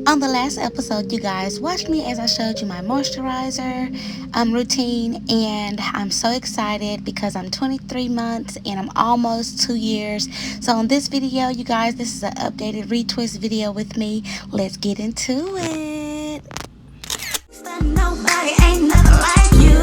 On the last episode, you guys watched me as I showed you my moisturizer routine, and I'm so excited because I'm 23 months and I'm almost 2 years. So on this video, you guys, this is an updated retwist video with me. Let's get into it. Nobody ain't nothing like you.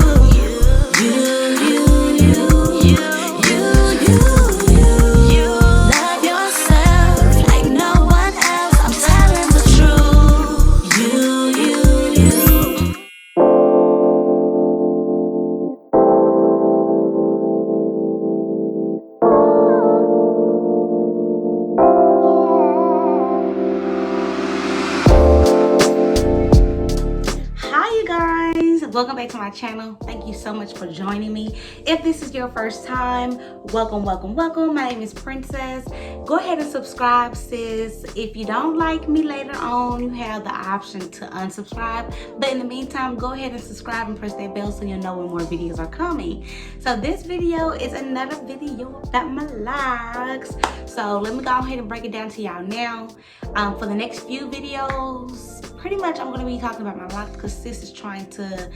Welcome back to my channel. Thank you so much for joining me. If this is your first time, welcome. My name is Princess. Go ahead and subscribe, sis. If you don't like me later on, you have the option to unsubscribe. But in the meantime, go ahead and subscribe and press that bell so you'll know when more videos are coming. So this video is another video about my locks. So let me go ahead and break it down to y'all now. For the next few videos, pretty much I'm going to be talking about my locks because sis is trying to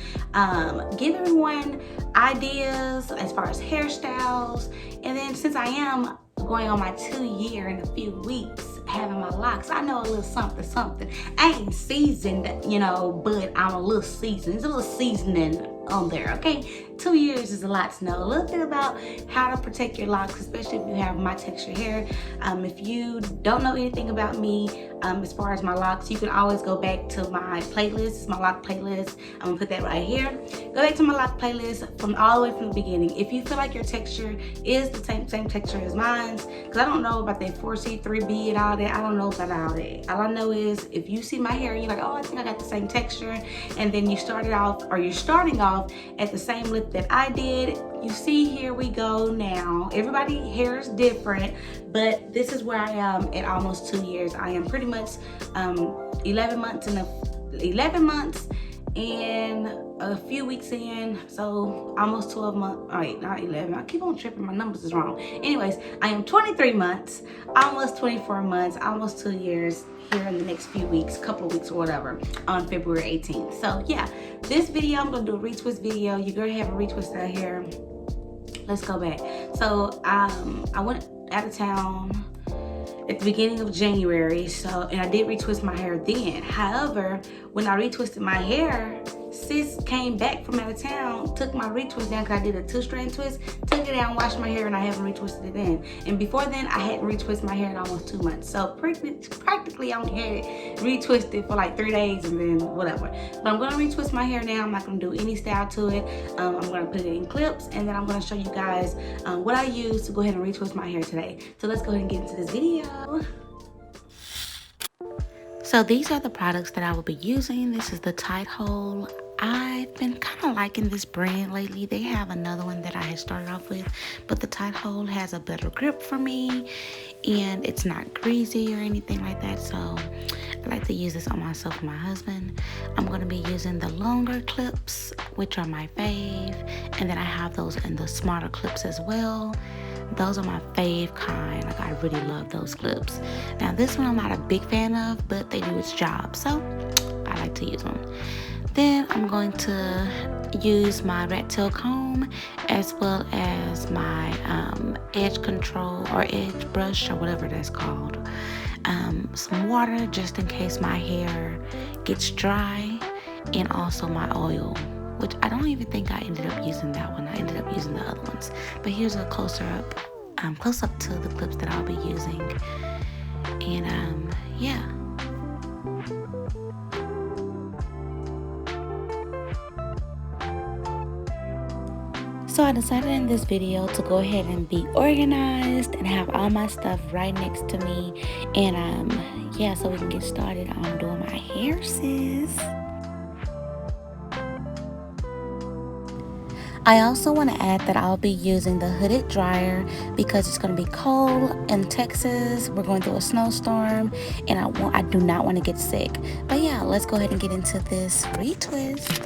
give everyone ideas as far as hairstyles. And then since I am going on my 2-year in a few weeks having my locks, I know a little something. I ain't seasoned, you know, but I'm a little seasoned. There's a little seasoning on there, okay? 2 years is a lot to know a little bit about how to protect your locks, especially if you have my texture hair. If you don't know anything about me as far as my locks, you can always go back to my playlist, my lock playlist. I'm gonna put that right here. Go back to my lock playlist from all the way from the beginning. If you feel like your texture is the same texture as mine, because I don't know about that 4C, 3B and all that. I don't know about all that. All I know is if you see my hair and you're like, oh, I think I got the same texture, and then you started off, or you're starting off at the same lip that I did, you see, here we go now. Everybody hair is different, but this is where I am at almost 2 years. I am pretty much 11 months and a few weeks in, so almost 12 months. All right, not 11. I keep on tripping, my numbers is wrong. Anyways, I am 23 months, almost 24 months, almost 2 years here in the next few weeks, couple of weeks or whatever, on February 18th. So yeah, this video, I'm gonna do a retwist video. You're gonna have a retwist out here. Let's go back. So I went out of town at the beginning of January, and I did retwist my hair then. However, when I retwisted my hair, sis came back from out of town, took my retwist down because I did a 2-strand twist, took it down, washed my hair, and I haven't retwisted it then. And before then, I hadn't retwisted my hair in almost 2 months. So practically I only had it retwisted for like 3 days and then whatever. But I'm gonna retwist my hair now. I'm not gonna do any style to it. I'm gonna put it in clips, and then I'm gonna show you guys what I use to go ahead and retwist my hair today. So let's go ahead and get into this video. So these are the products that I will be using. This is the Tight Hole. I've been kind of liking this brand lately. They have another one that I had started off with, but the Tight Hole has a better grip for me, and it's not greasy or anything like that. So I like to use this on myself and my husband. I'm going to be using the longer clips, which are my fave, and then I have those in the smarter clips as well. Those are my fave kind. Like, I really love those clips. Now this one I'm not a big fan of, but they do its job, so I like to use them. Then I'm going to use my rat tail comb as well as my edge control or edge brush or whatever that's called. Some water just in case my hair gets dry, and also my oil, which I don't even think I ended up using that one. I ended up using the other ones. But here's a close up to the clips that I'll be using. And yeah. So I decided in this video to go ahead and be organized and have all my stuff right next to me. And yeah, so we can get started on doing my hair, sis. I also want to add that I'll be using the hooded dryer because it's going to be cold in Texas. We're going through a snowstorm, and I do not want to get sick. But yeah, let's go ahead and get into this retwist.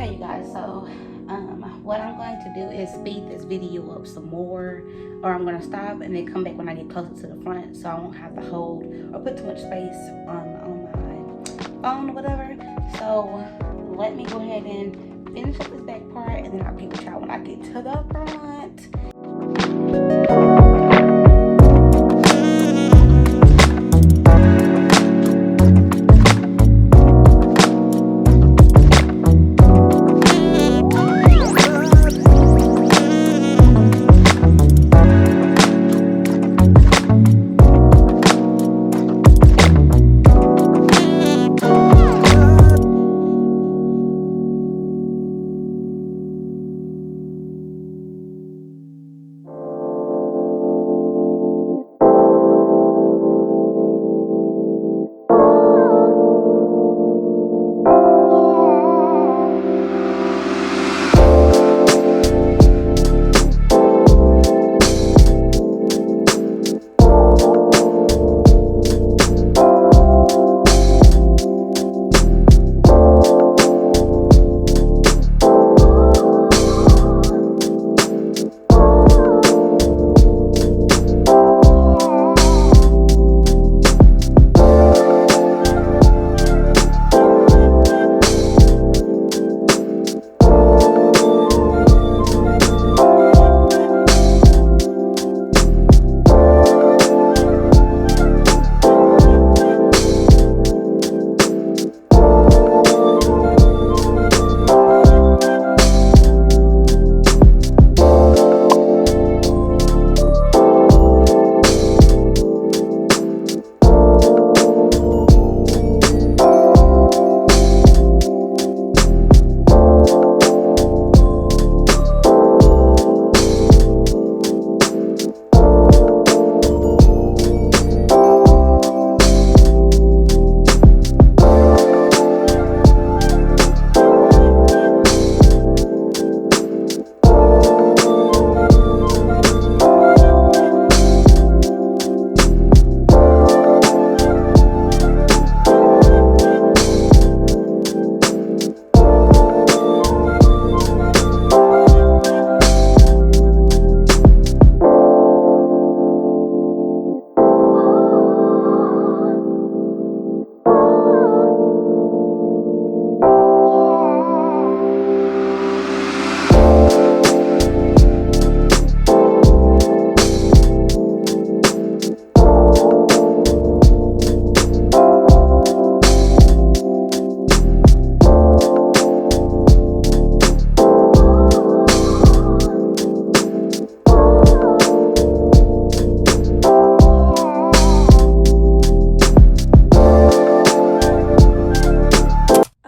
Okay, you guys, so what I'm going to do is speed this video up some more, or I'm going to stop and then come back when I get closer to the front, so I won't have to hold or put too much space on my phone or whatever. So let me go ahead and finish up this back part, and then I'll get with y'all when I get to the front.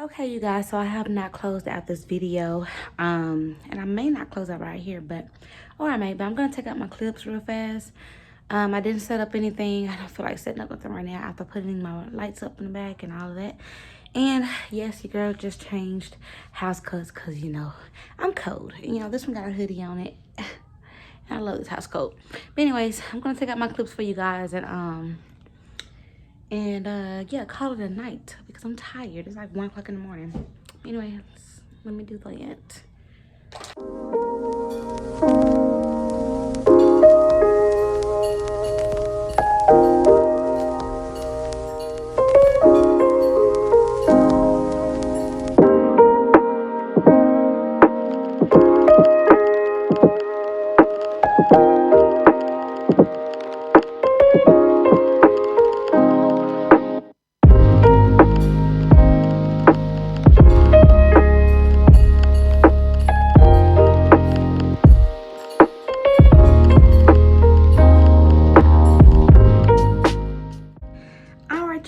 Okay, you guys, so I have not closed out this video, and I may not close out right here, but or I may, but I'm gonna take out my clips real fast. I didn't set up anything. I don't feel like setting up nothing right now after putting my lights up in the back and all of that. And yes, your girl just changed house cuts because, you know, I'm cold. You know, this one got a hoodie on it. I love this house coat. But anyways, I'm gonna take out my clips for you guys, and yeah, call it a night because I'm tired. It's like 1 o'clock in the morning. Anyway, let me do that.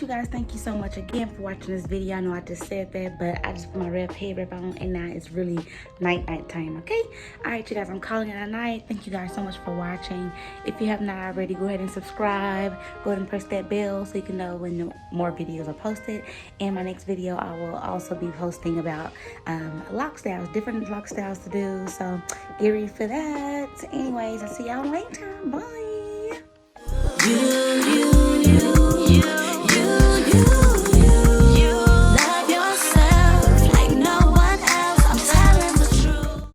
You guys, thank you so much again for watching this video. I know I just said that, but I just put my head wrap on, and now it's really night time. Okay, all right, you guys, I'm calling it a night. Thank you guys so much for watching. If you have not already, go ahead and subscribe. Go ahead and press that bell so you can know when more videos are posted. And my next video, I will also be posting about lock styles, different lock styles to do, so get ready for that. Anyways, I'll see y'all later. Bye.